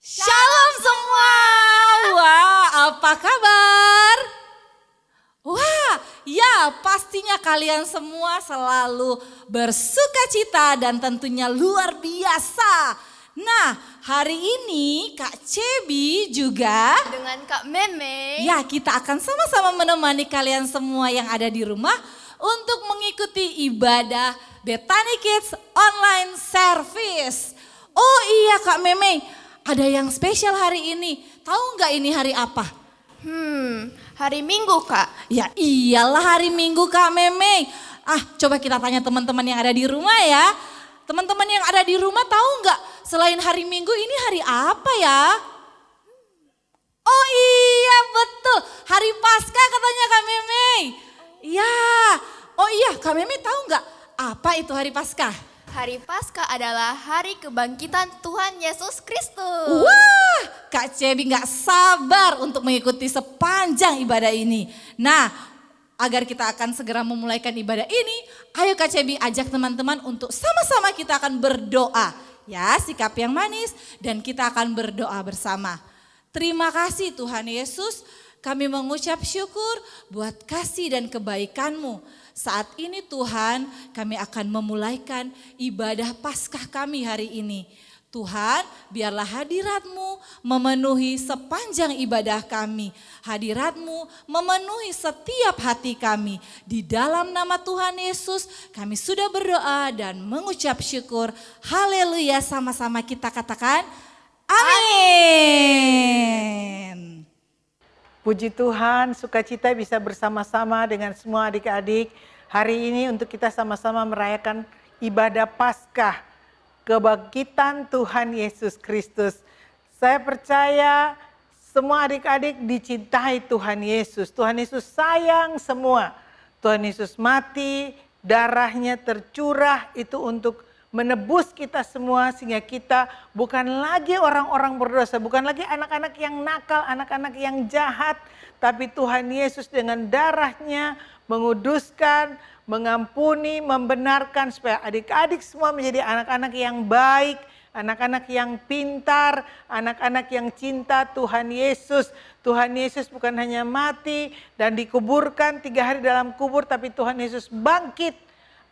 Shalom semua. Wah, apa kabar? Wah, ya pastinya kalian semua selalu bersukacita dan tentunya luar biasa. Nah, hari ini Kak Cebi juga dengan Kak Meme. ya kita akan sama-sama menemani kalian semua yang ada di rumah untuk mengikuti ibadah Bethany Kids Online Service. Oh iya Kak Meme, ada yang spesial hari ini. Tahu nggak ini hari apa? Hari Minggu Kak. Ya iyalah hari Minggu Kak Meme. Coba kita tanya teman-teman yang ada di rumah ya. Teman-teman yang ada di rumah tahu nggak selain hari Minggu ini hari apa ya? Oh iya betul, hari Paskah katanya Kak Meme. Ya, oh iya Kak Meme tahu nggak apa itu hari Paskah? Hari Paskah adalah hari kebangkitan Tuhan Yesus Kristus. Wah, Kak Cebi nggak sabar untuk mengikuti sepanjang ibadah ini. Nah, agar kita akan segera memulaikan ibadah ini, ayo Kak Cebi ajak teman-teman untuk sama-sama kita akan berdoa. Ya, sikap yang manis dan kita akan berdoa bersama. Terima kasih Tuhan Yesus, kami mengucap syukur buat kasih dan kebaikan-Mu. Saat ini Tuhan, kami akan memulaikan ibadah Paskah kami hari ini. Tuhan, biarlah hadirat-Mu memenuhi sepanjang ibadah kami. Hadirat-Mu memenuhi setiap hati kami. Di dalam nama Tuhan Yesus, kami sudah berdoa dan mengucap syukur. Haleluya, sama-sama kita katakan, amin. Puji Tuhan, sukacita bisa bersama-sama dengan semua adik-adik hari ini untuk kita sama-sama merayakan ibadah Paskah, kebangkitan Tuhan Yesus Kristus. Saya percaya semua adik-adik dicintai Tuhan Yesus. Tuhan Yesus sayang semua. Tuhan Yesus mati, darahnya tercurah itu untuk menebus kita semua sehingga kita bukan lagi orang-orang berdosa, bukan lagi anak-anak yang nakal, anak-anak yang jahat, tapi Tuhan Yesus dengan darahnya menguduskan, mengampuni, membenarkan supaya adik-adik semua menjadi anak-anak yang baik, anak-anak yang pintar, anak-anak yang cinta Tuhan Yesus. Tuhan Yesus bukan hanya mati dan dikuburkan 3 hari dalam kubur, tapi Tuhan Yesus bangkit.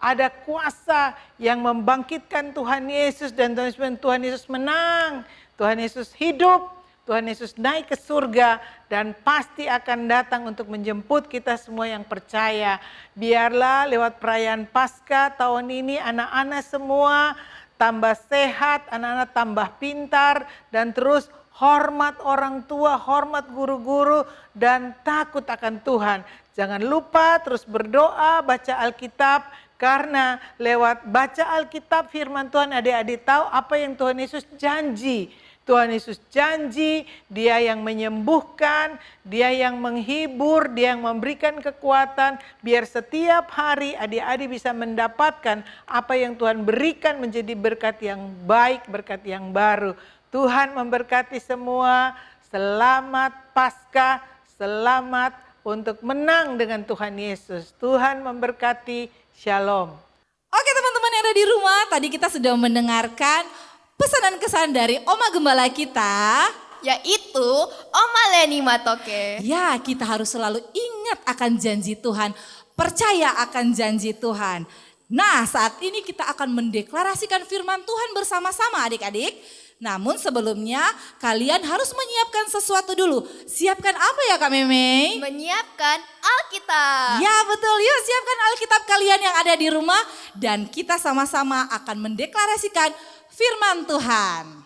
Ada kuasa yang membangkitkan Tuhan Yesus dan Tuhan Yesus menang. Tuhan Yesus hidup, Tuhan Yesus naik ke surga dan pasti akan datang untuk menjemput kita semua yang percaya. Biarlah lewat perayaan Paskah tahun ini anak-anak semua tambah sehat, anak-anak tambah pintar dan terus hormat orang tua, hormat guru-guru dan takut akan Tuhan. Jangan lupa terus berdoa, baca Alkitab. Karena lewat baca Alkitab firman Tuhan adik-adik tahu apa yang Tuhan Yesus janji. Tuhan Yesus janji dia yang menyembuhkan, dia yang menghibur, dia yang memberikan kekuatan. Biar setiap hari adik-adik bisa mendapatkan apa yang Tuhan berikan menjadi berkat yang baik, berkat yang baru. Tuhan memberkati semua, selamat Paskah, selamat untuk menang dengan Tuhan Yesus. Tuhan memberkati. Shalom. Oke teman-teman yang ada di rumah, tadi kita sudah mendengarkan pesanan kesan dari Oma Gembala kita. Yaitu Oma Leni Matoke. Ya, kita harus selalu ingat akan janji Tuhan, percaya akan janji Tuhan. Nah, saat ini kita akan mendeklarasikan firman Tuhan bersama-sama adik-adik. Namun sebelumnya kalian harus menyiapkan sesuatu dulu. Siapkan apa ya Kak Meme? Menyiapkan Alkitab. Ya betul, yuk siapkan Alkitab kalian yang ada di rumah. Dan kita sama-sama akan mendeklarasikan firman Tuhan.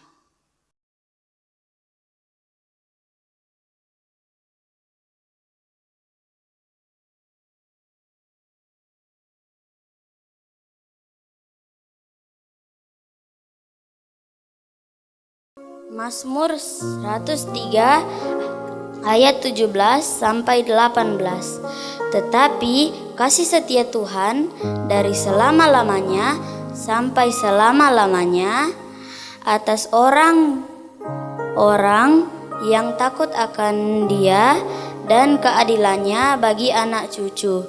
Mazmur 103 ayat 17 sampai 18. Tetapi kasih setia Tuhan dari selama-lamanya sampai selama-lamanya atas orang-orang yang takut akan Dia dan keadilannya bagi anak cucu.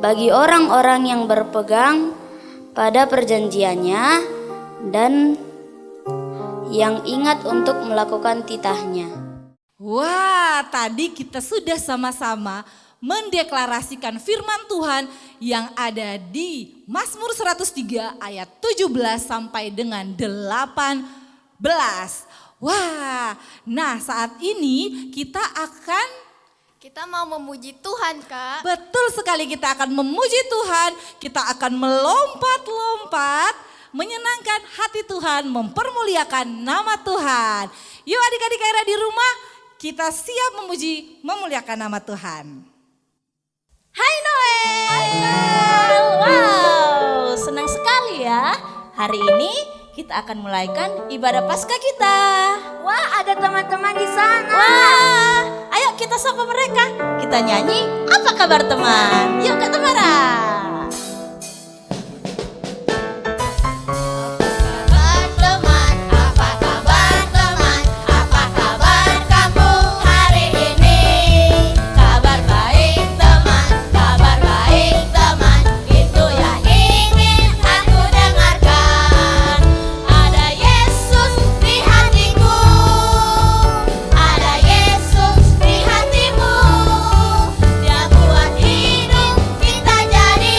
Bagi orang-orang yang berpegang pada perjanjiannya dan yang ingat untuk melakukan titahnya. Wah, tadi kita sudah sama-sama mendeklarasikan firman Tuhan yang ada di Mazmur 103 ayat 17 sampai dengan 18. Wah, nah saat ini kita mau memuji Tuhan, Kak. betul sekali kita akan memuji Tuhan, kita akan melompat-lompat, menyenangkan hati Tuhan, mempermuliakan nama Tuhan. Yuk adik-adik yang ada di rumah, kita siap memuji, memuliakan nama Tuhan. Hai Noel. Wow, senang sekali ya. Hari ini kita akan mulaikan ibadah Paskah kita. Wah, ada teman-teman di sana. Wah, ayo kita sapa mereka. Kita nyanyi, apa kabar teman? Yuk Kak Tamara. Teman, apa kabar teman? Apa kabar kamu hari ini? Kabar baik teman, itu yang ingin aku dengarkan. Ada Yesus di hatiku, ada Yesus di hatimu. Dia buat hidup kita jadi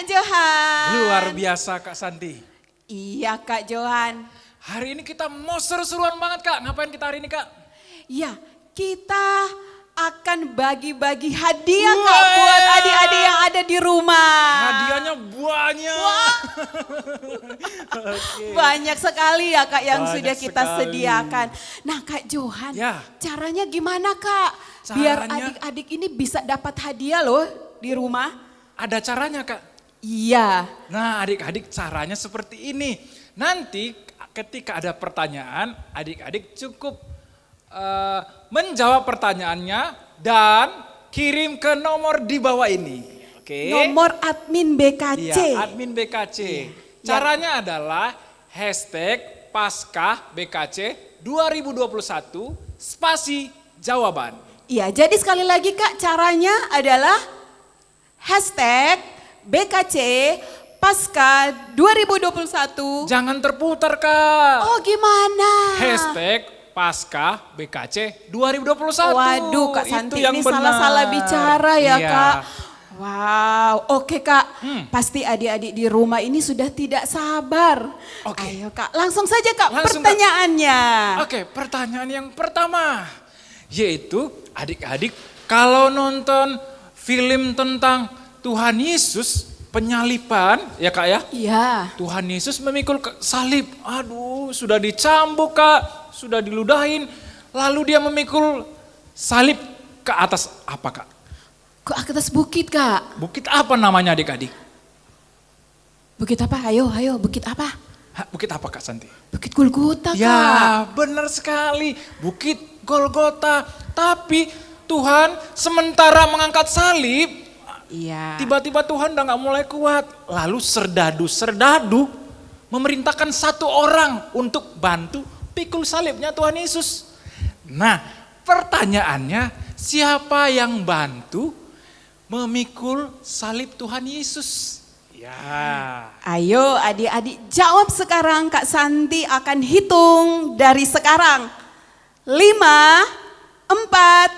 Kak Johan. Luar biasa Kak Santi. Iya Kak Johan. Hari ini kita mau seru-seruan banget Kak. Ngapain kita hari ini Kak? Ya, kita akan bagi-bagi hadiah Kak buat adik-adik yang ada di rumah. Hadiahnya banyak. Banyak sekali ya Kak yang Banyak sudah kita sekali. sediakan. Nah Kak Johan, Ya. caranya gimana Kak? Biar Caranya? adik-adik ini bisa dapat hadiah loh di rumah. Ada caranya Kak. Iya. Nah adik-adik caranya seperti ini. Nanti ketika ada pertanyaan, adik-adik cukup menjawab pertanyaannya dan kirim ke nomor di bawah ini. Oke. Nomor admin BKC. Iya, admin BKC. Caranya adalah hashtag Paskah BKC 2021 spasi jawaban. Iya, jadi sekali lagi Kak, caranya adalah hashtag BKC Paskah 2021. Jangan terputar Kak. Oh gimana? Hashtag Paskah BKC 2021. Waduh Kak Itu Santi yang ini benar. salah-salah bicara ya Iya. Kak. Wow, oke Kak. Pasti adik-adik di rumah ini sudah tidak sabar. Oke. Ayo Kak, langsung saja Kak Langsung, Kak. pertanyaannya. Oke, pertanyaan yang pertama. Yaitu adik-adik kalau nonton film tentang Tuhan Yesus penyaliban ya Kak ya. Iya. Tuhan Yesus memikul salib. Aduh, sudah dicambuk Kak, sudah diludahin. Lalu dia memikul salib ke atas apa Kak? Ke atas bukit Kak. Bukit apa namanya adik-adik? Bukit apa? Ayo, bukit apa? Hah, bukit apa Kak Santi? Bukit Golgota Kak. Ya, benar sekali. Bukit Golgota. Tapi Tuhan sementara mengangkat salib, Iya. tiba-tiba Tuhan udah gak mulai kuat. Lalu serdadu memerintahkan satu orang untuk bantu pikul salibnya Tuhan Yesus. Nah, pertanyaannya siapa yang bantu memikul salib Tuhan Yesus? Ya. Ayo adik-adik jawab sekarang, Kak Santi akan hitung dari sekarang. 5, 4,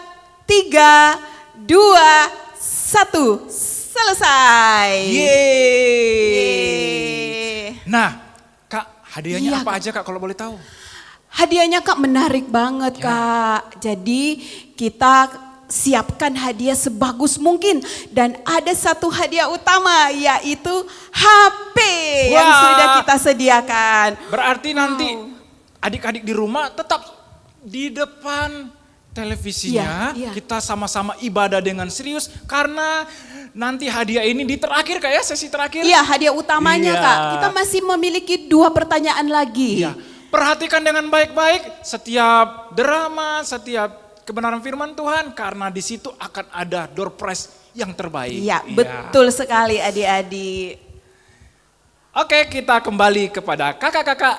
3, 2, 1. Selesai. Yeay. Nah, Kak, hadiahnya Iya, apa Kak. aja Kak kalau boleh tahu? Hadiahnya Kak menarik banget Kak. Jadi kita siapkan hadiah sebagus mungkin. Dan ada satu hadiah utama yaitu HP yang Wah. sudah kita sediakan. Berarti nanti adik-adik di rumah tetap di depan televisinya. Iya, iya. Kita sama-sama ibadah dengan serius. Karena nanti hadiah ini di terakhir Kak ya, sesi terakhir. Iya hadiah utamanya Iya. Kak. Kita masih memiliki 2 pertanyaan lagi. Iya. Perhatikan dengan baik-baik setiap drama, setiap kebenaran firman Tuhan. Karena di situ akan ada door prize yang terbaik. Iya betul sekali adik-adik. Oke, kita kembali kepada kakak-kakak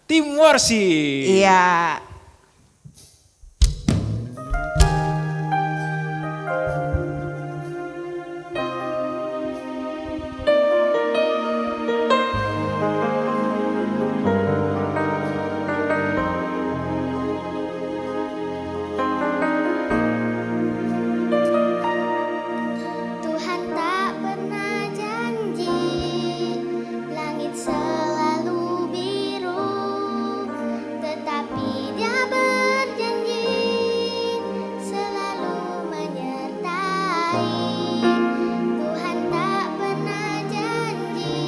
tim worship. Iya. Tuhan tak pernah janji langit selalu biru, tetapi Dia berjanji selalu menyertai. Tuhan tak pernah janji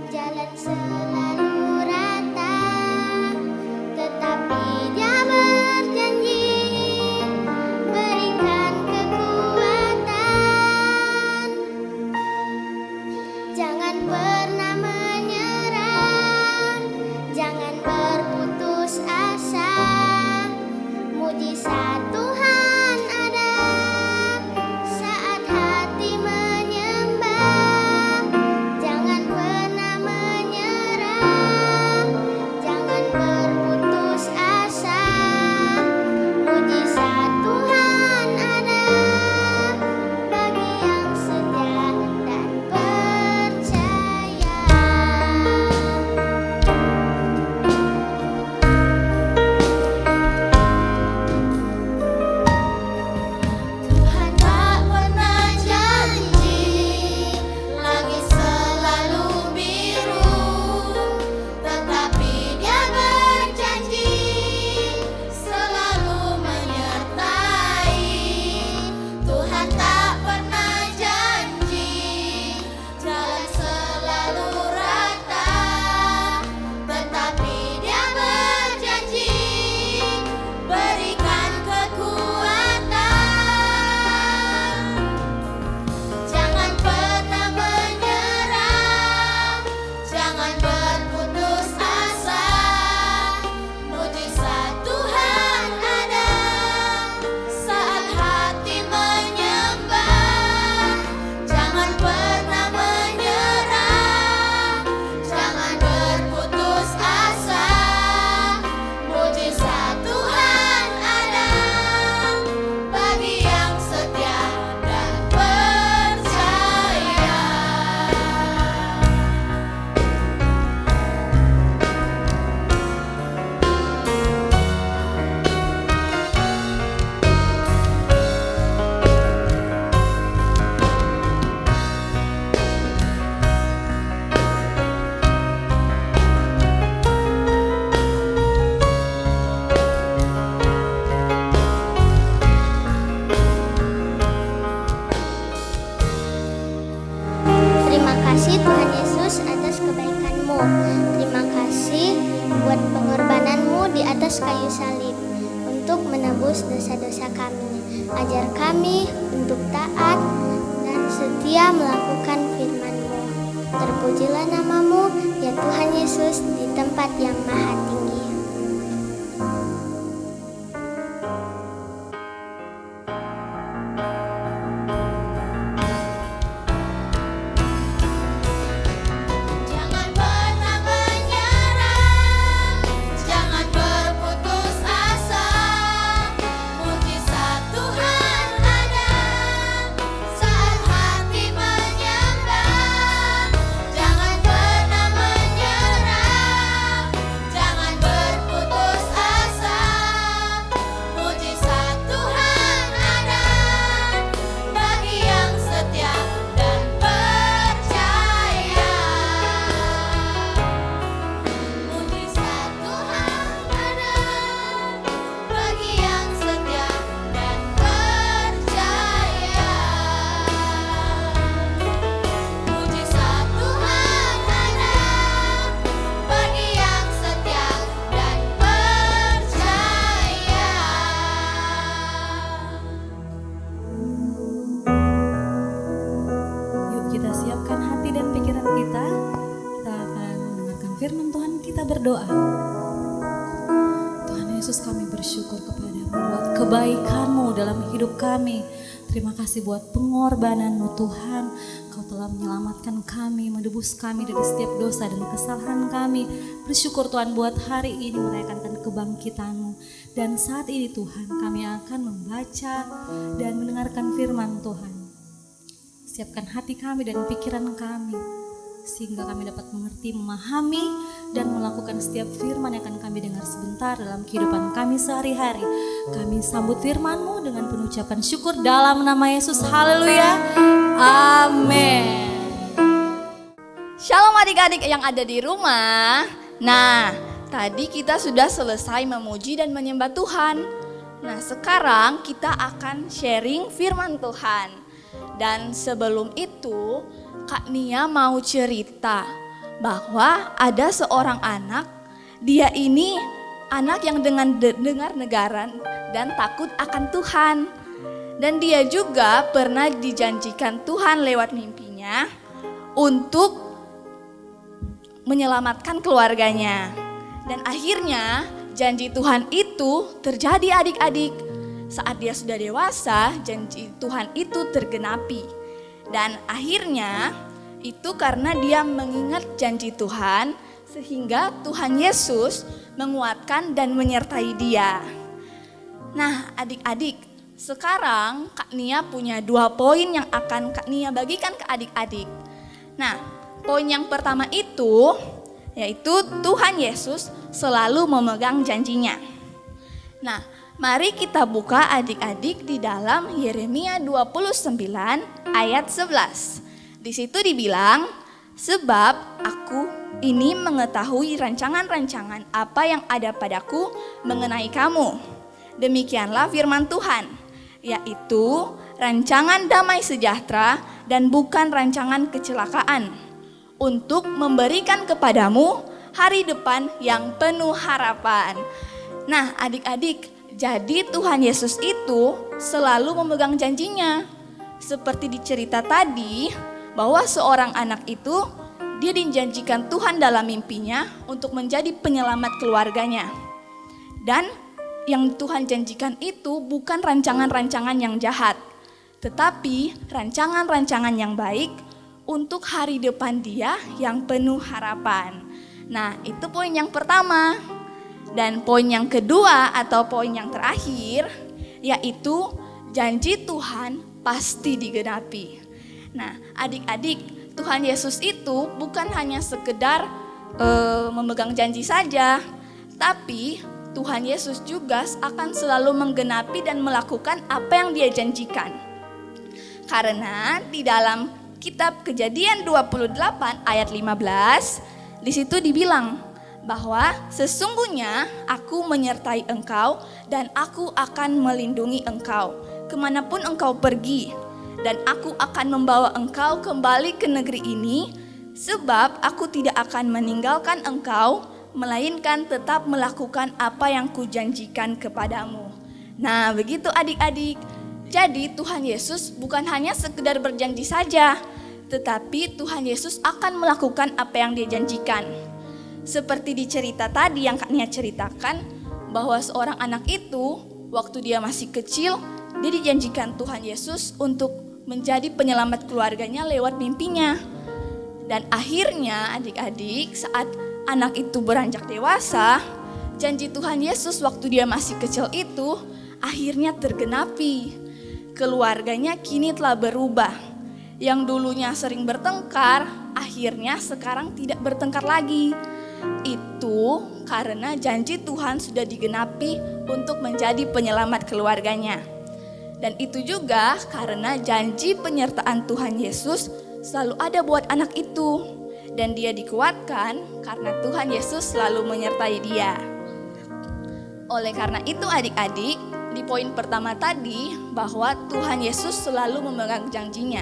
jalan selalu rata, tetapi Dia berjanji berikan kekuatan. Jangan pernah menyerah, jangan berputus asa. Mujizat Tuhan ada saat hati menyembah. Jangan pernah menyerah, jangan berputus asa. Mujizat Tuhan ada bagi yang setia dan percaya. Ajar kami untuk taat dan setia melakukan firman-Mu. Terpujilah nama-Mu, ya Tuhan Yesus, di tempat yang maha tinggi. Jangan pernah menyerah, jangan berputus asa. Mujizat Tuhan ada saat hati menyembah. Jangan pernah menyerah, jangan berputus asa. Mujizat Tuhan ada bagi yang setia dan percaya. Mujizat Tuhan ada bagi yang setia dan percaya. Mujizat Tuhan ada bagi yang setia dan percaya. Yuk kita siapkan hati dan pikiran kita. Kita akan mendengarkan firman Tuhan, kita berdoa. Tuhan Yesus, kami bersyukur kepadamu buat kebaikan-Mu dalam hidup kami. Terima kasih buat pengorbanan-Mu Tuhan. Kau telah menyelamatkan kami, menebus kami dari setiap dosa dan kesalahan kami. Bersyukur Tuhan buat hari ini merayakan kebangkitan-Mu. Dan saat ini Tuhan kami akan membaca dan mendengarkan firman Tuhan. Siapkan hati kami dan pikiran kami, sehingga kami dapat mengerti, memahami, dan melakukan setiap firman yang akan kami dengar sebentar dalam kehidupan kami sehari-hari. Kami sambut firman-Mu dengan penuh ucapan syukur dalam nama Yesus. Haleluya. Amin. Shalom adik-adik yang ada di rumah. Nah, tadi kita sudah selesai memuji dan menyembah Tuhan. Nah, sekarang kita akan sharing firman Tuhan. Dan sebelum itu, Kak Nia mau cerita bahwa ada seorang anak, dia ini anak yang dengan dengar negaran dan takut akan Tuhan. Dan dia juga pernah dijanjikan Tuhan lewat mimpinya untuk menyelamatkan keluarganya. Dan akhirnya janji Tuhan itu terjadi adik-adik. Saat dia sudah dewasa, janji Tuhan itu tergenapi. Dan akhirnya itu karena dia mengingat janji Tuhan, sehingga Tuhan Yesus menguatkan dan menyertai dia. Nah adik-adik, sekarang Kak Nia punya 2 poin yang akan Kak Nia bagikan ke adik-adik. Nah, poin yang pertama itu yaitu Tuhan Yesus selalu memegang janjinya. Nah, mari kita buka adik-adik di dalam Yeremia 29 ayat 11. Di situ dibilang, sebab aku ini mengetahui rancangan-rancangan apa yang ada padaku mengenai kamu. Demikianlah firman Tuhan, yaitu rancangan damai sejahtera dan bukan rancangan kecelakaan, untuk memberikan kepadamu hari depan yang penuh harapan. Nah adik-adik, jadi Tuhan Yesus itu selalu memegang janjinya. Seperti dicerita tadi, bahwa seorang anak itu dia dijanjikan Tuhan dalam mimpinya untuk menjadi penyelamat keluarganya. Dan yang Tuhan janjikan itu bukan rancangan-rancangan yang jahat, tetapi rancangan-rancangan yang baik untuk hari depan dia yang penuh harapan. Nah, itu poin yang pertama. Dan poin yang kedua atau poin yang terakhir, yaitu janji Tuhan pasti digenapi. Nah, adik-adik, Tuhan Yesus itu bukan hanya sekedar memegang janji saja, tapi Tuhan Yesus juga akan selalu menggenapi dan melakukan apa yang Dia janjikan. Karena di dalam kitab Kejadian 28 ayat 15, di situ dibilang bahwa sesungguhnya aku menyertai engkau dan aku akan melindungi engkau kemanapun engkau pergi. Dan aku akan membawa engkau kembali ke negeri ini, sebab aku tidak akan meninggalkan engkau, melainkan tetap melakukan apa yang kujanjikan kepadamu. Nah begitu adik-adik. Jadi Tuhan Yesus bukan hanya sekedar berjanji saja, tetapi Tuhan Yesus akan melakukan apa yang Dia janjikan. Seperti di cerita tadi yang Kak Nia ceritakan, bahwa seorang anak itu waktu dia masih kecil, dia dijanjikan Tuhan Yesus untuk menjadi penyelamat keluarganya lewat mimpinya. Dan akhirnya adik-adik, saat anak itu beranjak dewasa, janji Tuhan Yesus waktu dia masih kecil itu akhirnya tergenapi. Keluarganya kini telah berubah. Yang dulunya sering bertengkar, akhirnya sekarang tidak bertengkar lagi. Itu karena janji Tuhan sudah digenapi untuk menjadi penyelamat keluarganya. Dan itu juga karena janji penyertaan Tuhan Yesus selalu ada buat anak itu. Dan dia dikuatkan karena Tuhan Yesus selalu menyertai dia. Oleh karena itu adik-adik, di poin pertama tadi bahwa Tuhan Yesus selalu memegang janjinya.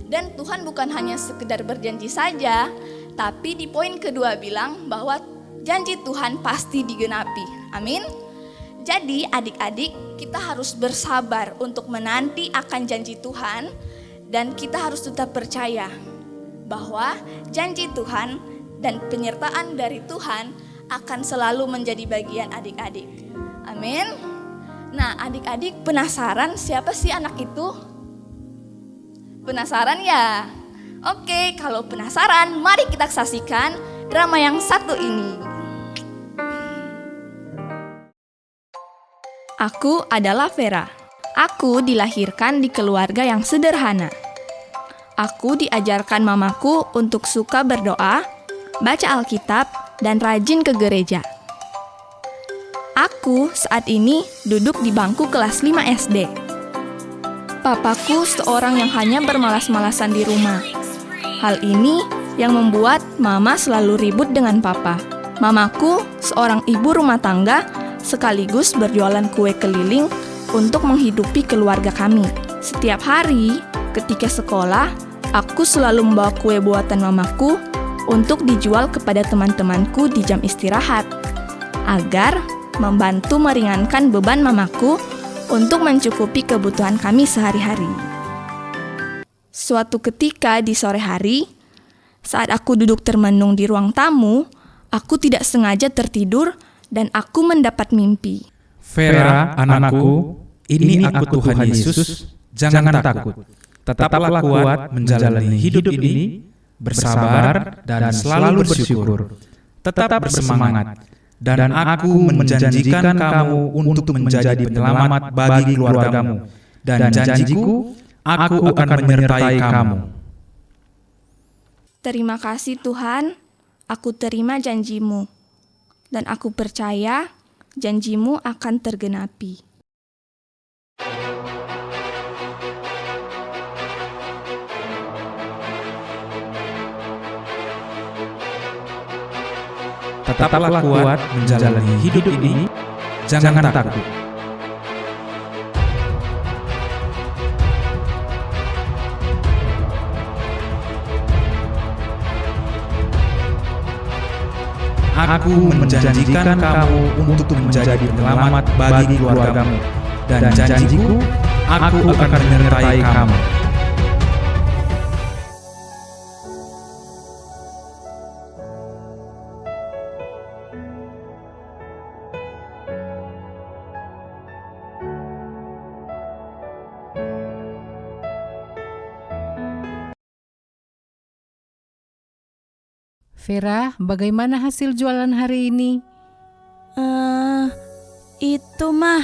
Dan Tuhan bukan hanya sekedar berjanji saja, tapi di poin kedua bilang bahwa janji Tuhan pasti digenapi. Amin. Jadi adik-adik, kita harus bersabar untuk menanti akan janji Tuhan, dan kita harus tetap percaya bahwa janji Tuhan dan penyertaan dari Tuhan akan selalu menjadi bagian adik-adik. Amin. Nah, adik-adik penasaran siapa sih anak itu? Penasaran ya? Oke, kalau penasaran, mari kita saksikan drama yang satu ini. Aku adalah Vera. Aku dilahirkan di keluarga yang sederhana. Aku diajarkan mamaku untuk suka berdoa, baca Alkitab, dan rajin ke gereja. Aku saat ini duduk di bangku kelas 5 SD. Papaku seorang yang hanya bermalas-malasan di rumah. Hal ini yang membuat mama selalu ribut dengan papa. Mamaku seorang ibu rumah tangga sekaligus berjualan kue keliling untuk menghidupi keluarga kami. Setiap hari ketika sekolah, aku selalu membawa kue buatan mamaku untuk dijual kepada teman-temanku di jam istirahat, agar membantu meringankan beban mamaku untuk mencukupi kebutuhan kami sehari-hari. Suatu ketika di sore hari, saat aku duduk termenung di ruang tamu, aku tidak sengaja tertidur dan aku mendapat mimpi. Vera, anakku, ini aku Tuhan Yesus, jangan takut. Tetaplah kuat menjalani hidup ini, bersabar dan selalu bersyukur. Tetap bersemangat, dan aku menjanjikan kamu untuk menjadi penyelamat bagi keluargamu. Dan janjiku, aku akan menyertai kamu. Terima kasih Tuhan, aku terima janjimu. Dan aku percaya janjimu akan tergenapi. Tetaplah kuat menjalani hidup ini, jangan takut. Aku menjanjikan kamu untuk menjadi penyelamat bagi keluargamu, dan janjiku, aku akan menyertai kamu. Vera, bagaimana hasil jualan hari ini? Itu mah,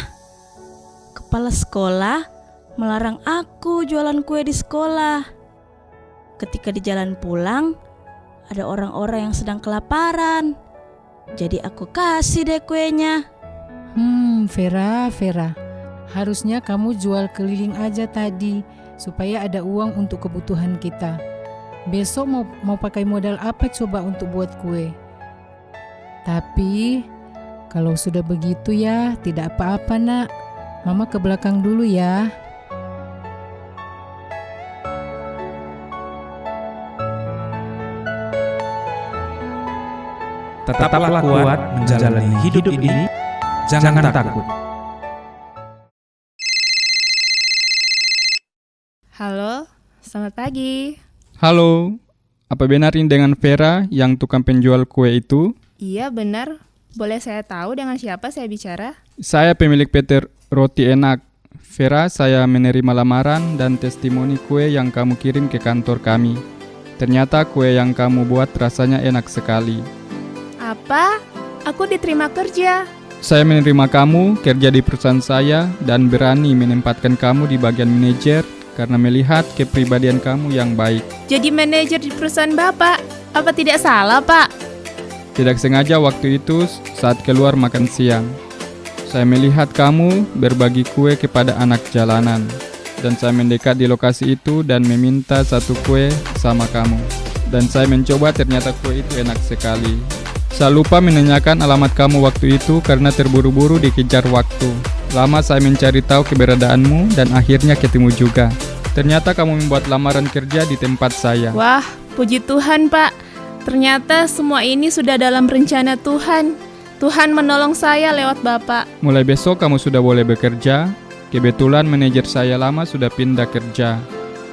kepala sekolah melarang aku jualan kue di sekolah. Ketika di jalan pulang, ada orang-orang yang sedang kelaparan. Jadi aku kasih deh kuenya. Vera, harusnya kamu jual keliling aja tadi, supaya ada uang untuk kebutuhan kita. Besok mau pakai modal apa coba untuk buat kue? Tapi kalau sudah begitu ya tidak apa-apa nak. Mama ke belakang dulu ya. Tetaplah kuat menjalani hidup ini, jangan takut. Selamat pagi. Halo, apa benar ini dengan Vera yang tukang penjual kue itu? Iya benar. Boleh saya tahu dengan siapa saya bicara? Saya pemilik PT Roti Enak. Vera, saya menerima lamaran dan testimoni kue yang kamu kirim ke kantor kami. Ternyata kue yang kamu buat rasanya enak sekali. Apa? Aku diterima kerja. Saya menerima kamu kerja di perusahaan saya dan berani menempatkan kamu di bagian manajer karena melihat kepribadian kamu yang baik. Jadi manajer di perusahaan Bapak. Apa tidak salah, Pak? Tidak sengaja waktu itu saat keluar makan siang, saya melihat kamu berbagi kue kepada anak jalanan. Dan saya mendekat di lokasi itu dan meminta satu kue sama kamu. Dan saya mencoba, ternyata kue itu enak sekali. Saya lupa menanyakan alamat kamu waktu itu karena terburu-buru dikejar waktu. Lama saya mencari tahu keberadaanmu dan akhirnya ketemu juga. Ternyata kamu membuat lamaran kerja di tempat saya. Wah, puji Tuhan, Pak. Ternyata semua ini sudah dalam rencana Tuhan. Tuhan menolong saya lewat Bapak. Mulai besok kamu sudah boleh bekerja. Kebetulan manajer saya lama sudah pindah kerja.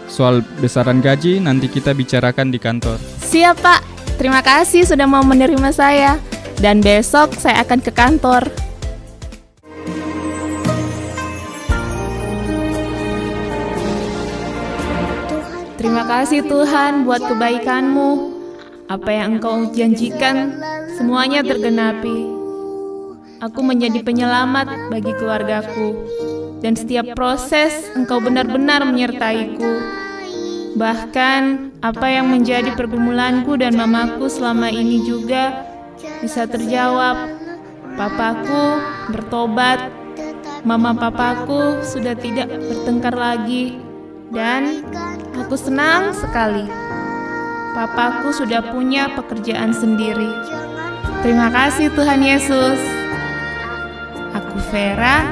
Soal besaran gaji nanti kita bicarakan di kantor. Siap, Pak. Terima kasih sudah mau menerima saya. Dan besok saya akan ke kantor. Terima kasih Tuhan buat kebaikan-Mu. Apa yang Engkau janjikan semuanya tergenapi. Aku menjadi penyelamat bagi keluargaku. Dan setiap proses Engkau benar-benar menyertaiku. Bahkan apa yang menjadi pergumulanku dan mamaku selama ini juga bisa terjawab. Papaku bertobat, mama papaku sudah tidak bertengkar lagi. Dan aku senang sekali. Papaku sudah punya pekerjaan sendiri. Terima kasih Tuhan Yesus. Aku Vera.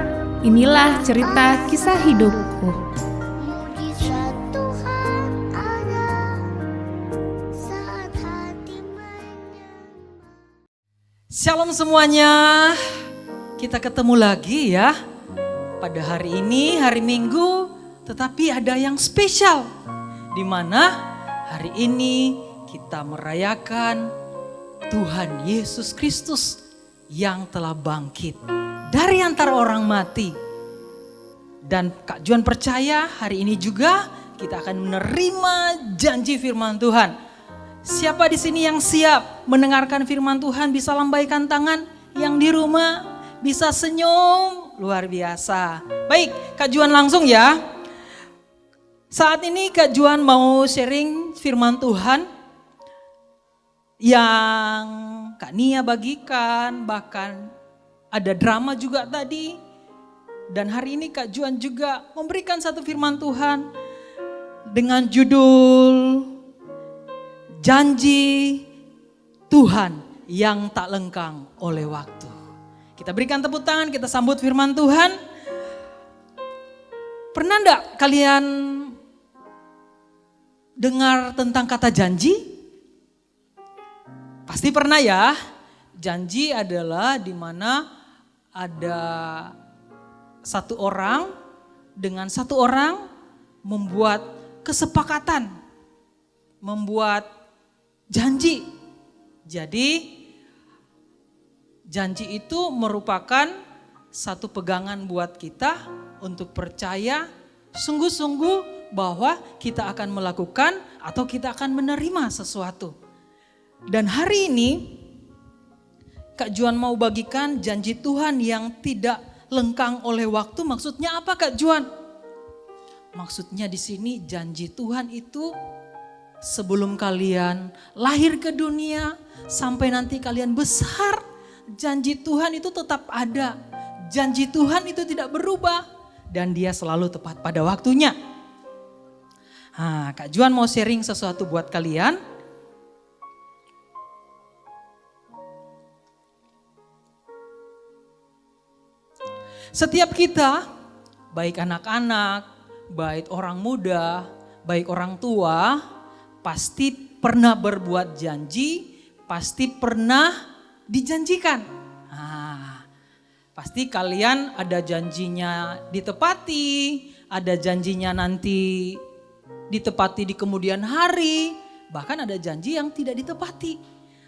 Inilah cerita kisah hidupku. Shalom semuanya. Kita ketemu lagi ya. Pada hari ini, hari Minggu, tetapi ada yang spesial. Di mana hari ini kita merayakan Tuhan Yesus Kristus yang telah bangkit dari antara orang mati. Dan Kak Juan percaya hari ini juga kita akan menerima janji firman Tuhan. Siapa di sini yang siap mendengarkan firman Tuhan bisa lambaikan tangan, yang di rumah bisa senyum, luar biasa. Baik, Kak Juan langsung ya. Saat ini Kak Juan mau sharing firman Tuhan yang Kak Nia bagikan, bahkan ada drama juga tadi. Dan hari ini Kak Juan juga memberikan satu firman Tuhan dengan judul Janji Tuhan yang tak lengkang oleh waktu. Kita berikan tepuk tangan, kita sambut firman Tuhan. Pernah enggak kalian dengar tentang kata janji? Pasti pernah ya. Janji adalah di mana ada satu orang dengan satu orang membuat kesepakatan, membuat janji. Jadi janji itu merupakan satu pegangan buat kita untuk percaya sungguh-sungguh bahwa kita akan melakukan atau kita akan menerima sesuatu. Dan hari ini Kak Juan mau bagikan janji Tuhan yang tidak lengkang oleh waktu. Maksudnya apa Kak Juan? Maksudnya di sini janji Tuhan itu sebelum kalian lahir ke dunia sampai nanti kalian besar, janji Tuhan itu tetap ada. Janji Tuhan itu tidak berubah dan dia selalu tepat pada waktunya. Nah, Kak Juan mau sharing sesuatu buat kalian. Setiap kita, baik anak-anak, baik orang muda, baik orang tua, pasti pernah berbuat janji, pasti pernah dijanjikan. Nah, pasti kalian ada janjinya ditepati, ada janjinya nanti ditepati di kemudian hari, bahkan ada janji yang tidak ditepati.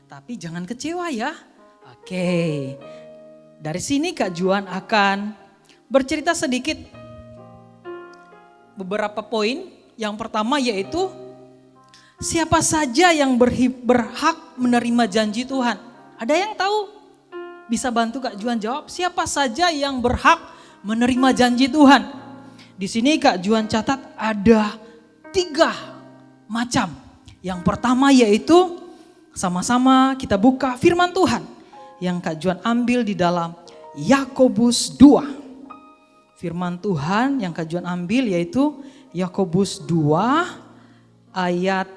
Tapi jangan kecewa ya. Oke, dari sini Kak Juan akan bercerita sedikit beberapa poin. Yang pertama yaitu siapa saja yang berhak menerima janji Tuhan. Ada yang tahu? Bisa bantu Kak Juan jawab, siapa saja yang berhak menerima janji Tuhan? Di sini Kak Juan catat ada 3 macam. Yang pertama yaitu sama-sama kita buka firman Tuhan yang Kak Juan ambil di dalam Yakobus 2. Firman Tuhan yang Kak Juan ambil yaitu Yakobus 2 ayat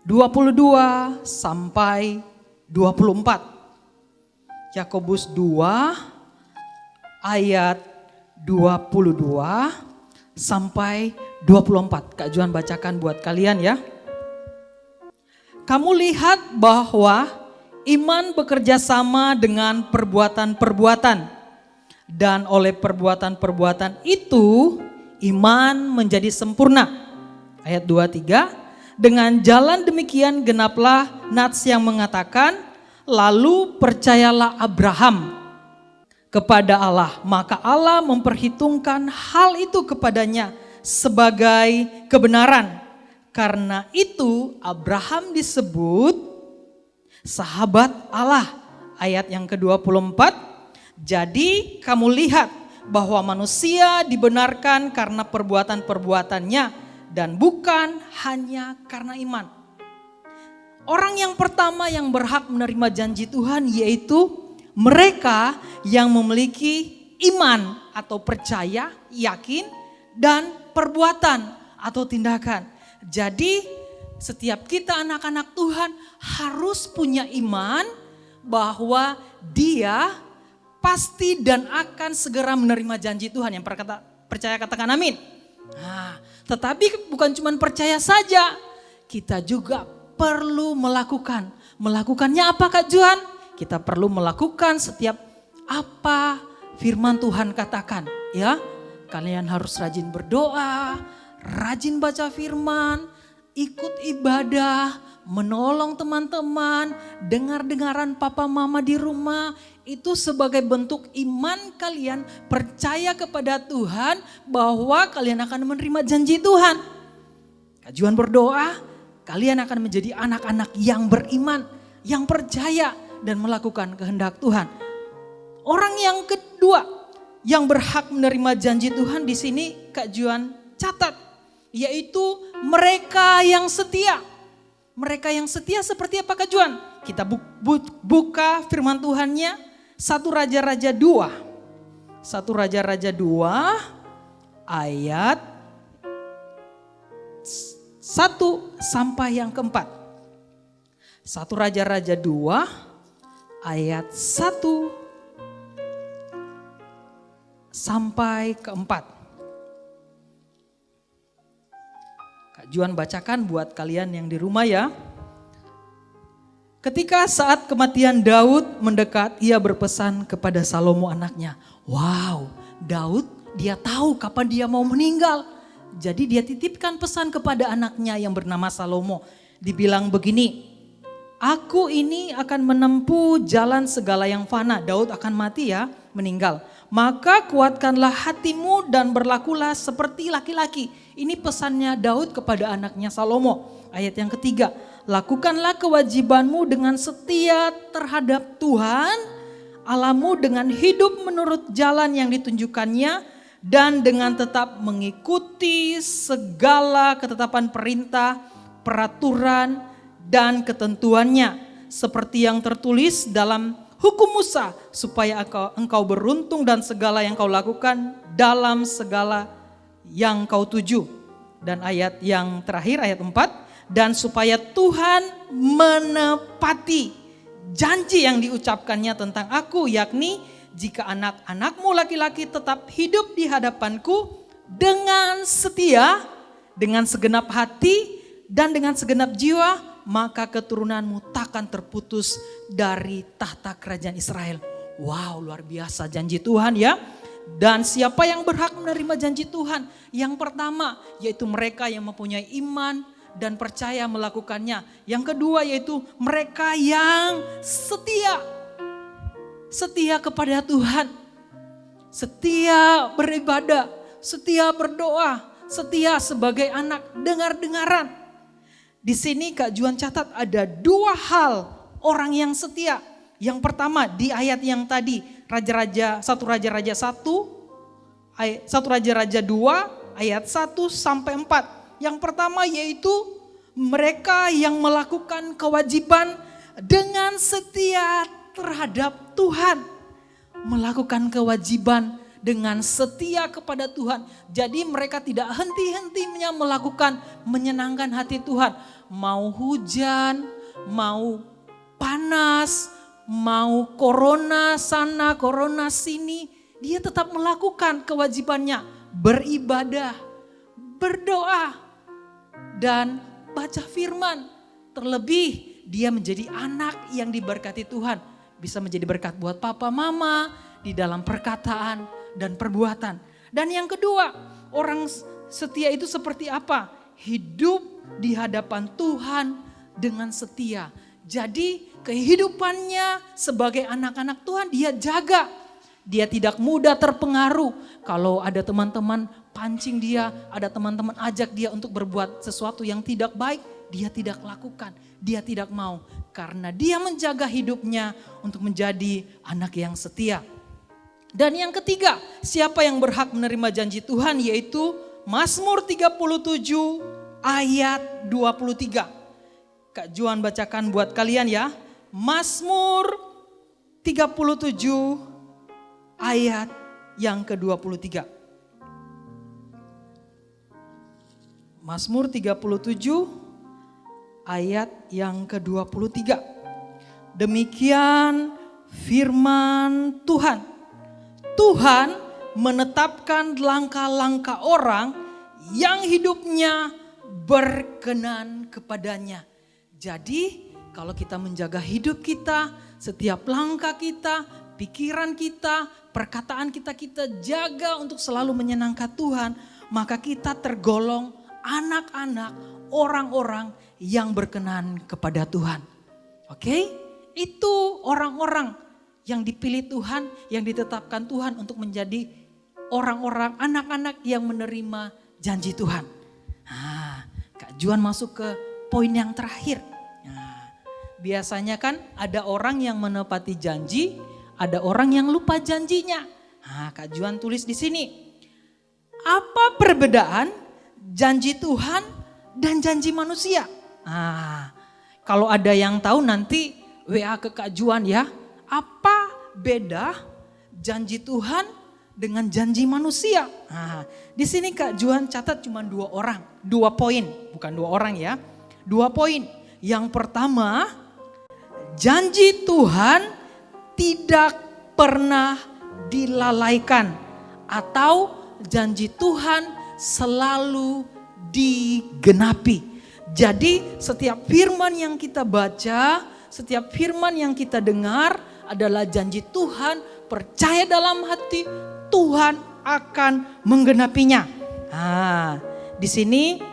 22 sampai 24. Yakobus 2 ayat 22 sampai 24. Kak Juan bacakan buat kalian ya. Kamu lihat bahwa iman bekerja sama dengan perbuatan-perbuatan. Dan oleh perbuatan-perbuatan itu iman menjadi sempurna. Ayat 23, dengan jalan demikian genaplah nats yang mengatakan, lalu percayalah Abraham kepada Allah, maka Allah memperhitungkan hal itu kepadanya sebagai kebenaran. Karena itu Abraham disebut sahabat Allah. Ayat yang ke-24, jadi kamu lihat bahwa manusia dibenarkan karena perbuatan-perbuatannya dan bukan hanya karena iman. Orang yang pertama yang berhak menerima janji Tuhan yaitu mereka yang memiliki iman atau percaya, yakin, dan perbuatan atau tindakan. Jadi setiap kita anak-anak Tuhan harus punya iman bahwa dia pasti dan akan segera menerima janji Tuhan. Yang percaya katakan amin. Nah, tetapi bukan cuma percaya saja, kita juga perlu melakukan. Melakukannya apa Kak Juan? Kita perlu melakukan setiap apa firman Tuhan katakan. Ya, kalian harus rajin berdoa, rajin baca firman, ikut ibadah, menolong teman-teman, dengar-dengaran papa mama di rumah. Itu sebagai bentuk iman kalian percaya kepada Tuhan bahwa kalian akan menerima janji Tuhan. Kak Juan berdoa, kalian akan menjadi anak-anak yang beriman, yang percaya dan melakukan kehendak Tuhan. Orang yang kedua yang berhak menerima janji Tuhan di sini Kak Juan catat, yaitu mereka yang setia. Mereka yang setia seperti apa Kak Juan? Kita buka firman Tuhannya 1 Raja-Raja 2. 1 Raja-Raja 2 ayat 1 sampai yang keempat. 1 Raja-Raja 2 ayat 1 sampai keempat. Kak Juan bacakan buat kalian yang di rumah ya. Ketika saat kematian Daud mendekat, ia berpesan kepada Salomo anaknya. Wow, Daud dia tahu kapan dia mau meninggal. Jadi dia titipkan pesan kepada anaknya yang bernama Salomo. Dibilang begini, aku ini akan menempuh jalan segala yang fana. Daud akan mati ya, meninggal. Maka kuatkanlah hatimu dan berlakulah seperti laki-laki. Ini pesannya Daud kepada anaknya Salomo. Ayat yang ketiga, lakukanlah kewajibanmu dengan setia terhadap Tuhan Allahmu dengan hidup menurut jalan yang ditunjukkannya dan dengan tetap mengikuti segala ketetapan perintah, peraturan dan ketentuannya seperti yang tertulis dalam hukum Musa supaya engkau beruntung dan segala yang kau lakukan dalam segala yang kau tuju. Dan ayat yang terakhir ayat 4, dan supaya Tuhan menepati janji yang diucapkannya tentang aku, yakni jika anak-anakmu laki-laki tetap hidup di hadapanku dengan setia, dengan segenap hati dan dengan segenap jiwa, maka keturunanmu takkan terputus dari tahta kerajaan Israel. Wow, luar biasa janji Tuhan ya. Dan siapa yang berhak menerima janji Tuhan? Yang pertama yaitu mereka yang mempunyai iman dan percaya melakukannya. Yang kedua yaitu mereka yang setia. Setia kepada Tuhan. Setia beribadah, setia berdoa, setia sebagai anak dengar-dengaran. Di sini Kak Juan catat ada 2 hal orang yang setia. Yang pertama di ayat yang tadi, satu Raja-Raja 2 ayat 1 sampai 4. Yang pertama yaitu mereka yang melakukan kewajiban dengan setia terhadap Tuhan. Melakukan kewajiban dengan setia kepada Tuhan. Jadi mereka tidak henti-hentinya melakukan menyenangkan hati Tuhan. Mau hujan, mau panas, mau corona sana, corona sini, dia tetap melakukan kewajibannya, beribadah, berdoa, dan baca firman. Terlebih dia menjadi anak yang diberkati Tuhan, bisa menjadi berkat buat papa mama di dalam perkataan dan perbuatan. Dan yang kedua, orang setia itu seperti apa? Hidup di hadapan Tuhan dengan setia. Jadi kehidupannya sebagai anak-anak Tuhan dia jaga. Dia tidak mudah terpengaruh. Kalau ada teman-teman pancing dia, ada teman-teman ajak dia untuk berbuat sesuatu yang tidak baik, dia tidak lakukan. Dia tidak mau. Karena dia menjaga hidupnya untuk menjadi anak yang setia. Dan yang ketiga, siapa yang berhak menerima janji Tuhan yaitu Mazmur 37 ayat 23. Kak Juan bacakan buat kalian ya. Mazmur 37 ayat yang ke-23. Mazmur 37 ayat yang ke-23. Demikian firman Tuhan. Tuhan menetapkan langkah-langkah orang yang hidupnya berkenan kepadanya. Jadi kalau kita menjaga hidup kita, setiap langkah kita, pikiran kita, perkataan kita jaga untuk selalu menyenangkan Tuhan, maka kita tergolong anak-anak orang-orang yang berkenan kepada Tuhan. Oke? Itu orang-orang yang dipilih Tuhan, yang ditetapkan Tuhan untuk menjadi orang-orang anak-anak yang menerima janji Tuhan. Nah, Kak Juan masuk ke poin yang terakhir. Biasanya kan ada orang yang menepati janji, ada orang yang lupa janjinya. Nah, Kak Juan tulis di sini. Apa perbedaan janji Tuhan dan janji manusia? Nah, kalau ada yang tahu nanti WA ke Kak Juan ya. Apa beda janji Tuhan dengan janji manusia? Nah, di sini Kak Juan catat cuma 2 poin, bukan 2 orang ya. 2 poin. Yang pertama, janji Tuhan tidak pernah dilalaikan atau janji Tuhan selalu digenapi. Jadi setiap firman yang kita baca, setiap firman yang kita dengar adalah janji Tuhan, percaya dalam hati Tuhan akan menggenapinya. Nah, di sini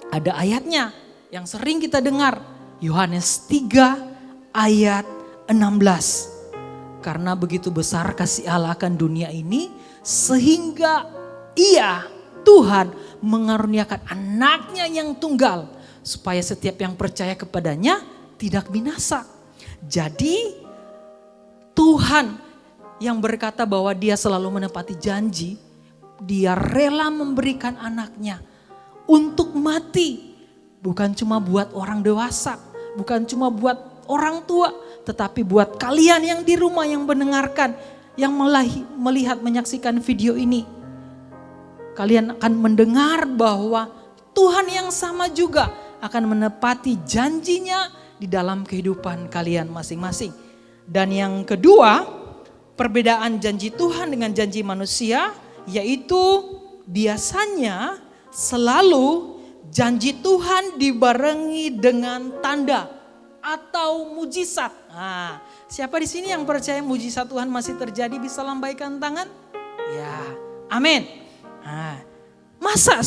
ada ayatnya yang sering kita dengar, Yohanes 3 ayat 16. Karena begitu besar kasih Allah akan dunia ini sehingga Ia, Tuhan, mengaruniakan anaknya yang tunggal supaya setiap yang percaya kepadanya tidak binasa. Jadi Tuhan yang berkata bahwa Dia selalu menepati janji, Dia rela memberikan anaknya untuk mati. Bukan cuma buat orang dewasa, bukan cuma buat orang tua, tetapi buat kalian yang di rumah yang mendengarkan, yang melihat menyaksikan video ini. Kalian akan mendengar bahwa Tuhan yang sama juga akan menepati janjinya di dalam kehidupan kalian masing-masing. Dan yang kedua, perbedaan janji Tuhan dengan janji manusia, yaitu biasanya selalu janji Tuhan dibarengi dengan tanda atau mujizat. Nah, siapa di sini yang percaya mujizat Tuhan masih terjadi? Bisa lambaikan tangan. Ya, amin. Nah, masa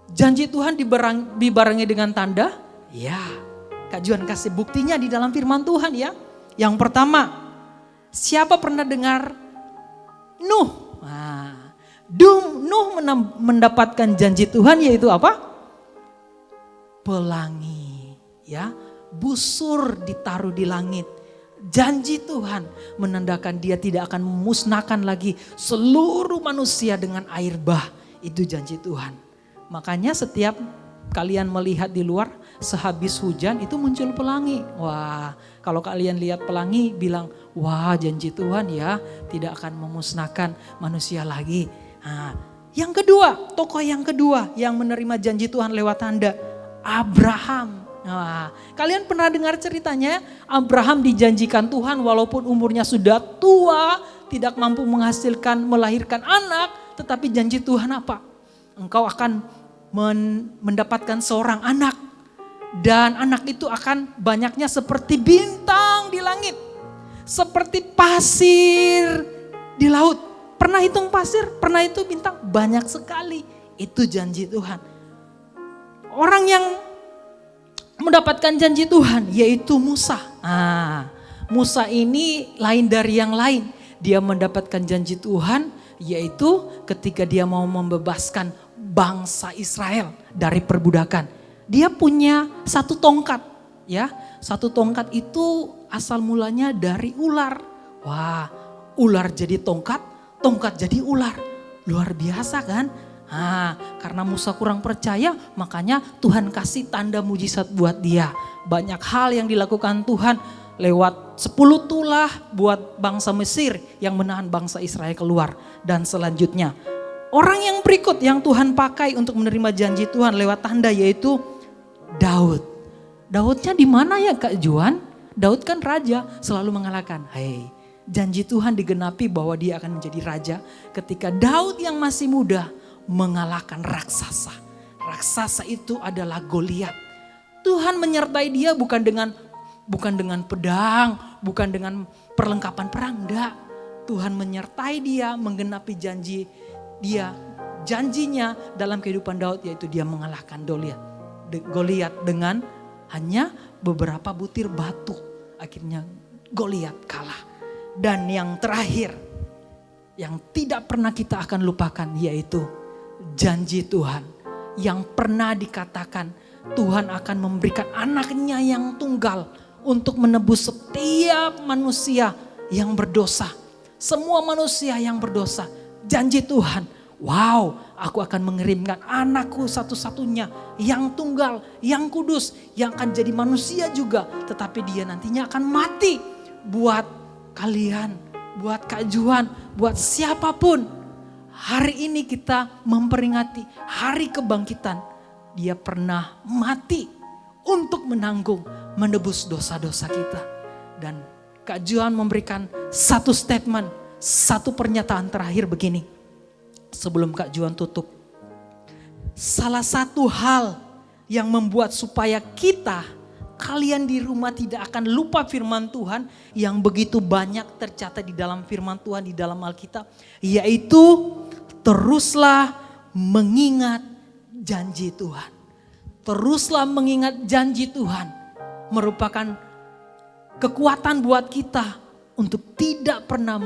janji Tuhan dibarengi dengan tanda? Ya, Kak Juan kasih buktinya di dalam firman Tuhan ya. Yang pertama, siapa pernah dengar Nuh? Nah, Nuh mendapatkan janji Tuhan yaitu apa? Pelangi, ya, busur ditaruh di langit. Janji Tuhan menandakan dia tidak akan memusnahkan lagi seluruh manusia dengan air bah. Itu janji Tuhan. Makanya setiap kalian melihat di luar sehabis hujan itu muncul pelangi. Wah, kalau kalian lihat pelangi bilang, wah janji Tuhan ya tidak akan memusnahkan manusia lagi. Nah, yang kedua, tokoh yang kedua yang menerima janji Tuhan lewat tanda, Abraham. Nah, kalian pernah dengar ceritanya Abraham dijanjikan Tuhan walaupun umurnya sudah tua, tidak mampu melahirkan anak, tetapi janji Tuhan apa? Engkau akan mendapatkan seorang anak dan anak itu akan banyaknya seperti bintang di langit, seperti pasir di laut. Pernah hitung pasir? Pernah itu bintang? Banyak sekali. Itu janji Tuhan. Orang yang mendapatkan janji Tuhan yaitu Musa. Musa ini lain dari yang lain. Dia mendapatkan janji Tuhan yaitu ketika dia mau membebaskan bangsa Israel dari perbudakan. Dia punya satu tongkat, ya. Satu tongkat itu asal mulanya dari ular. Wah, ular jadi tongkat, tongkat jadi ular. Luar biasa kan? Karena Musa kurang percaya, makanya Tuhan kasih tanda mujizat buat dia. Banyak hal yang dilakukan Tuhan lewat 10 tulah buat bangsa Mesir yang menahan bangsa Israel keluar. Dan selanjutnya, orang yang berikut yang Tuhan pakai untuk menerima janji Tuhan lewat tanda yaitu Daud. Daudnya di mana ya Kak Juan? Daud kan raja, selalu mengalahkan. Janji Tuhan digenapi bahwa dia akan menjadi raja ketika Daud yang masih muda mengalahkan raksasa. Raksasa itu adalah Goliat. Tuhan menyertai dia bukan dengan pedang, bukan dengan perlengkapan perang, enggak. Tuhan menyertai dia, menggenapi janjinya dalam kehidupan Daud yaitu dia mengalahkan Goliat dengan hanya beberapa butir batu. Akhirnya Goliat kalah. Dan yang terakhir yang tidak pernah kita akan lupakan yaitu janji Tuhan yang pernah dikatakan Tuhan akan memberikan anaknya yang tunggal untuk menebus setiap manusia yang berdosa. Semua manusia yang berdosa. Janji Tuhan, wow, aku akan mengirimkan anakku satu-satunya yang tunggal, yang kudus, yang akan jadi manusia juga. Tetapi dia nantinya akan mati buat kalian, buat Kak Juan, buat siapapun. Hari ini kita memperingati hari kebangkitan. Dia pernah mati untuk menebus dosa-dosa kita. Dan Kak Juan memberikan satu statement, satu pernyataan terakhir begini. Sebelum Kak Juan tutup. Salah satu hal yang membuat supaya kalian di rumah tidak akan lupa firman Tuhan yang begitu banyak tercatat di dalam firman Tuhan di dalam Alkitab. Yaitu teruslah mengingat janji Tuhan. Teruslah mengingat janji Tuhan merupakan kekuatan buat kita untuk tidak pernah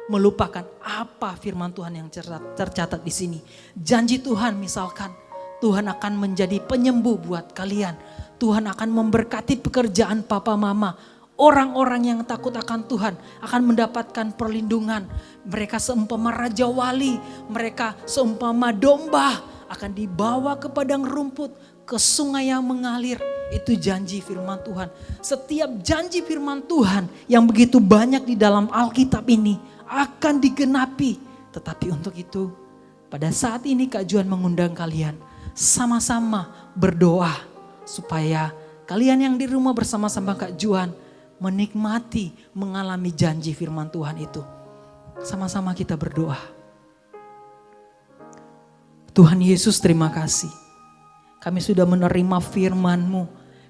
melupakan apa firman Tuhan yang tercatat di sini. Janji Tuhan misalkan Tuhan akan menjadi penyembuh buat kalian. Tuhan akan memberkati pekerjaan papa mama. Orang-orang yang takut akan Tuhan akan mendapatkan perlindungan. Mereka seumpama raja wali, mereka seumpama domba akan dibawa ke padang rumput, ke sungai yang mengalir. Itu janji firman Tuhan. Setiap janji firman Tuhan yang begitu banyak di dalam Alkitab ini akan digenapi. Tetapi untuk itu pada saat ini Kak Juan mengundang kalian sama-sama berdoa supaya kalian yang di rumah bersama-sama Kak Juan menikmati, mengalami janji firman Tuhan itu. Sama-sama kita berdoa. Tuhan Yesus, terima kasih. Kami sudah menerima firman-Mu.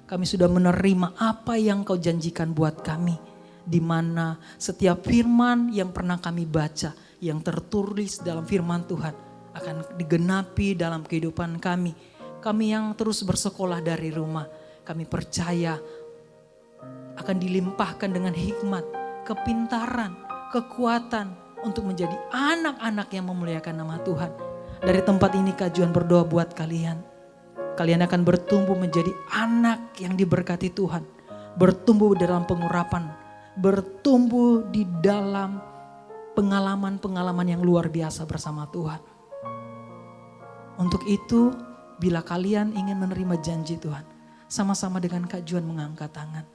Kami sudah menerima apa yang Kau janjikan buat kami. Di mana setiap firman yang pernah kami baca, yang tertulis dalam firman Tuhan akan digenapi dalam kehidupan kami. Kami yang terus bersekolah dari rumah, kami percaya akan dilimpahkan dengan hikmat, kepintaran, kekuatan untuk menjadi anak-anak yang memuliakan nama Tuhan. Dari tempat ini Kak Juan berdoa buat kalian. Kalian akan bertumbuh menjadi anak yang diberkati Tuhan. Bertumbuh dalam pengurapan, bertumbuh di dalam pengalaman-pengalaman yang luar biasa bersama Tuhan. Untuk itu, bila kalian ingin menerima janji Tuhan, sama-sama dengan Kak Juan mengangkat tangan.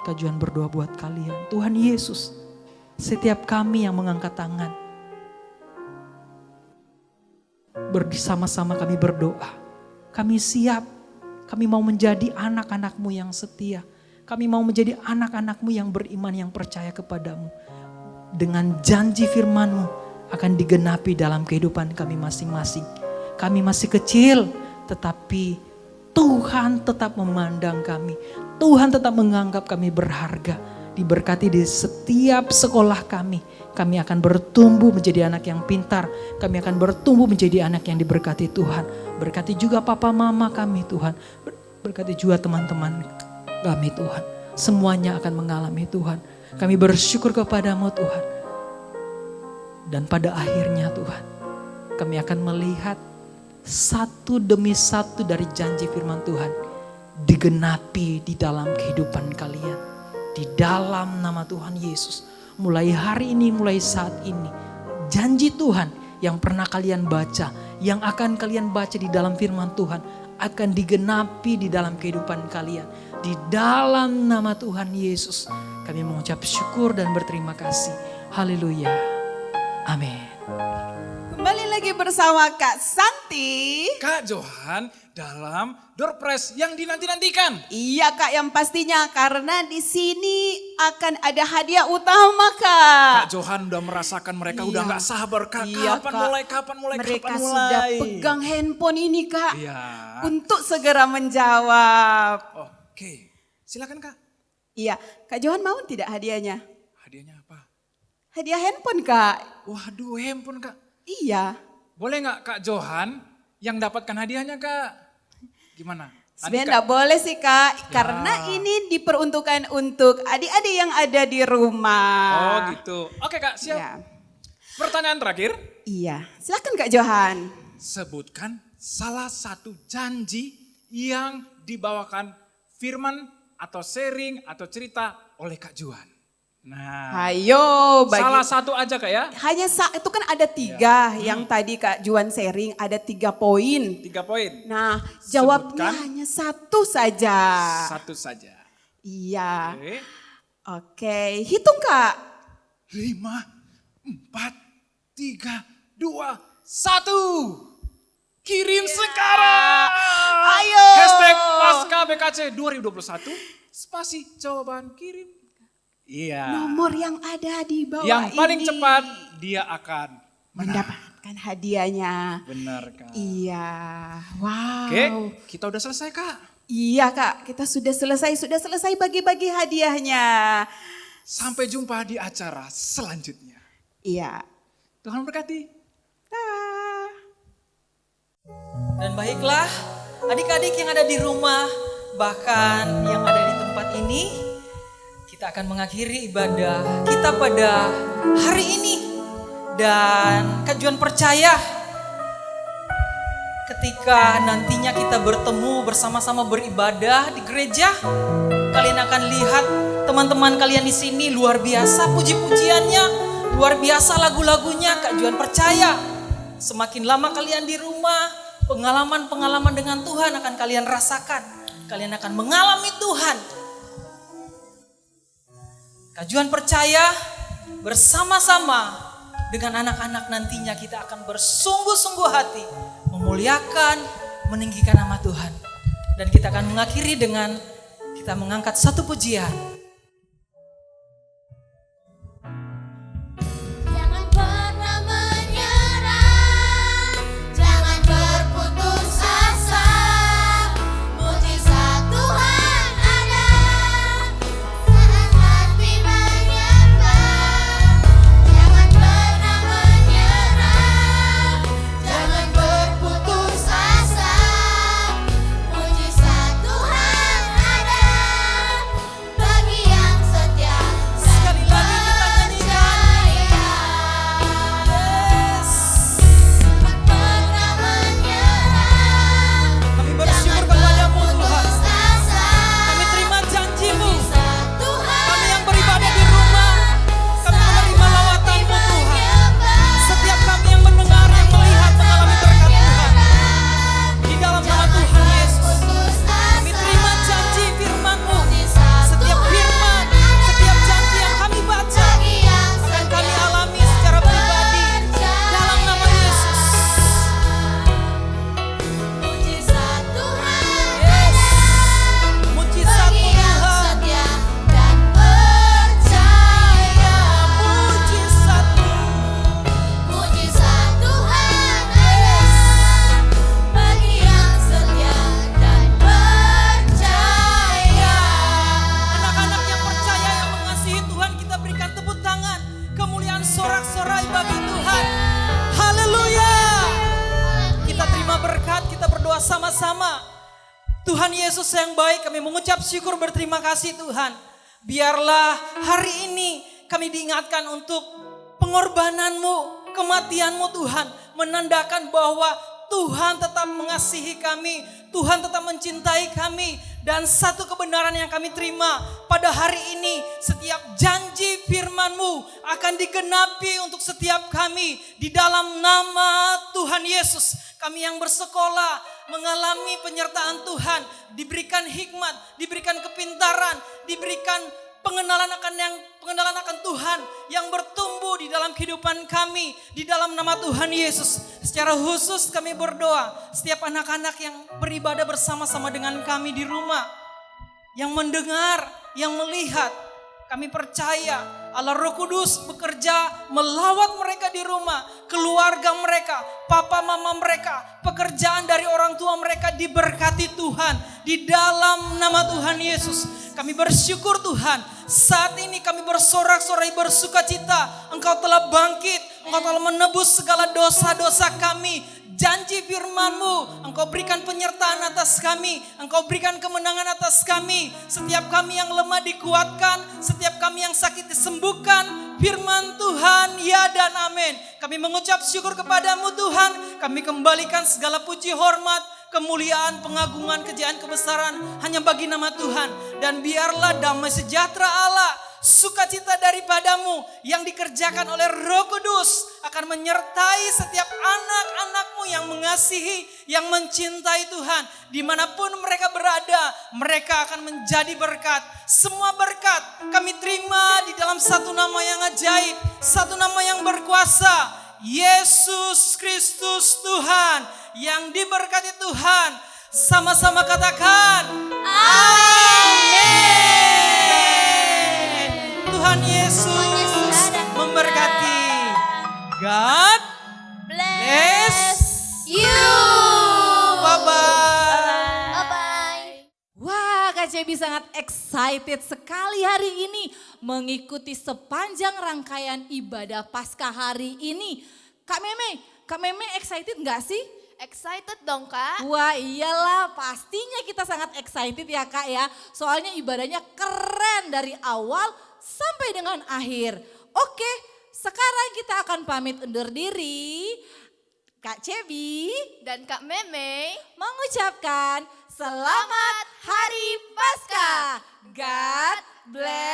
Kak Juan berdoa buat kalian. Tuhan Yesus, setiap kami yang mengangkat tangan, bersama-sama kami berdoa. Kami siap, kami mau menjadi anak-anak-Mu yang setia. Kami mau menjadi anak-anak-Mu yang beriman, yang percaya kepadamu. Dengan janji firman-Mu akan digenapi dalam kehidupan kami masing-masing. Kami masih kecil, tetapi Tuhan tetap memandang kami. Tuhan tetap menganggap kami berharga. Diberkati di setiap sekolah kami. Kami akan bertumbuh menjadi anak yang pintar. Kami akan bertumbuh menjadi anak yang diberkati Tuhan. Berkati juga papa mama kami Tuhan. Berkati juga teman-teman kami Tuhan. Semuanya akan mengalami Tuhan. Kami bersyukur kepadamu Tuhan. Dan pada akhirnya Tuhan, kami akan melihat satu demi satu dari janji firman Tuhan digenapi di dalam kehidupan kalian. Di dalam nama Tuhan Yesus. Mulai hari ini, mulai saat ini. Janji Tuhan yang pernah kalian baca, yang akan kalian baca di dalam firman Tuhan, akan digenapi di dalam kehidupan kalian. Di dalam nama Tuhan Yesus, kami mengucap syukur dan berterima kasih. Haleluya. Amin. Kembali lagi bersama Kak Santi. Kak Johan dalam Door Prize yang dinanti-nantikan. Iya Kak, yang pastinya karena di sini akan ada hadiah utama Kak. Kak Johan udah merasakan mereka udah gak sabar Kak. Iya, Kapan mulai? Mereka sudah pegang handphone ini Kak. Iya. Untuk segera menjawab. Oke, silakan Kak. Iya, Kak Johan mau tidak hadiahnya? Hadiahnya apa? Hadiah handphone Kak. Waduh, handphone Kak. Iya. Boleh gak Kak Johan yang dapatkan hadiahnya Kak? Gimana? Sebenarnya enggak boleh sih Kak, karena ini diperuntukkan untuk adik-adik yang ada di rumah. Oh gitu. Oke Kak, siap. Ya. Pertanyaan terakhir. Iya, silakan Kak Johan. Sebutkan salah satu janji yang dibawakan firman atau sharing atau cerita oleh Kak Johan. Nah, Ayo, salah satu aja Kak ya. Hanya itu kan ada 3 yang tadi Kak Juan sharing, ada 3 poin. 3 poin. Nah, jawabnya hanya 1 saja. 1 saja. Iya. Oke, hitung Kak. 5, 4, 3, 2, 1. Kirim sekarang. Ayo. Hashtag Pasca BKC 2021. Spasi jawaban kirim. Iya. Nomor yang ada di bawah yang paling ini. cepat dia akan mendapatkan hadiahnya. Benar Kak. Iya. Wow. Oke, kita udah selesai Kak. Iya Kak, kita sudah selesai bagi-bagi hadiahnya. Sampai jumpa di acara selanjutnya. Iya. Tuhan berkati. Dan baiklah adik-adik yang ada di rumah, bahkan yang ada di tempat ini, kita akan mengakhiri ibadah kita pada hari ini. Dan Kak Juan percaya ketika nantinya kita bertemu bersama-sama beribadah di gereja, kalian akan lihat teman-teman kalian di sini luar biasa puji-pujiannya, luar biasa lagu-lagunya. Kak Juan percaya semakin lama kalian di rumah, pengalaman-pengalaman dengan Tuhan akan kalian rasakan. Kalian akan mengalami Tuhan. Kak Juan percaya bersama-sama dengan anak-anak nantinya kita akan bersungguh-sungguh hati memuliakan, meninggikan nama Tuhan. Dan kita akan mengakhiri dengan kita mengangkat satu pujian. Jangan pernah Tuhan Yesus yang baik, kami mengucap syukur berterima kasih Tuhan. Biarlah hari ini kami diingatkan untuk pengorbananmu, kematianmu Tuhan. Menandakan bahwa Tuhan tetap mengasihi kami, Tuhan tetap mencintai kami. Dan satu kebenaran yang kami terima pada hari ini, setiap janji firman-Mu akan digenapi untuk setiap kami di dalam nama Tuhan Yesus. Kami yang bersekolah mengalami penyertaan Tuhan, diberikan hikmat, diberikan kepintaran, diberikan pengenalan akan Tuhan yang bertumbuh di dalam kehidupan kami di dalam nama Tuhan Yesus. Secara khusus kami berdoa setiap anak-anak yang beribadah bersama-sama dengan kami di rumah, yang mendengar, yang melihat, kami percaya Allah Roh Kudus bekerja melawat mereka di rumah, keluarga mereka, papa mama mereka, pekerjaan dari orang tua mereka diberkati Tuhan di dalam nama Tuhan Yesus. Kami bersyukur Tuhan, saat ini kami bersorak-sorai bersuka cita. Engkau telah bangkit, Engkau telah menebus segala dosa-dosa kami. Janji firman-Mu, Engkau berikan penyertaan atas kami, Engkau berikan kemenangan atas kami. Setiap kami yang lemah dikuatkan, setiap kami yang sakit disembuhkan. Firman Tuhan, ya dan amin. Kami mengucap syukur kepadamu Tuhan, kami kembalikan segala puji hormat, kemuliaan, pengagungan, kejayaan, kebesaran hanya bagi nama Tuhan. Dan biarlah damai sejahtera Allah, sukacita daripadamu yang dikerjakan oleh Roh Kudus akan menyertai setiap anak-anakmu yang mengasihi, yang mencintai Tuhan. Dimanapun mereka berada, mereka akan menjadi berkat. Semua berkat kami terima di dalam satu nama yang ajaib, satu nama yang berkuasa, Yesus Kristus Tuhan. Yang diberkati Tuhan, sama-sama katakan amin. Tuhan Yesus memberkati. God bless you. Bye-bye. Wah, Kak Cebi sangat excited sekali hari ini mengikuti sepanjang rangkaian ibadah Paskah hari ini. Kak Meme excited nggak sih? Excited dong Kak. Wah iyalah, pastinya kita sangat excited ya Kak ya. Soalnya ibadahnya keren dari awal sampai dengan akhir. Oke, sekarang kita akan pamit undur diri. Kak Cebi dan Kak Meme mengucapkan selamat Hari Paskah. God bless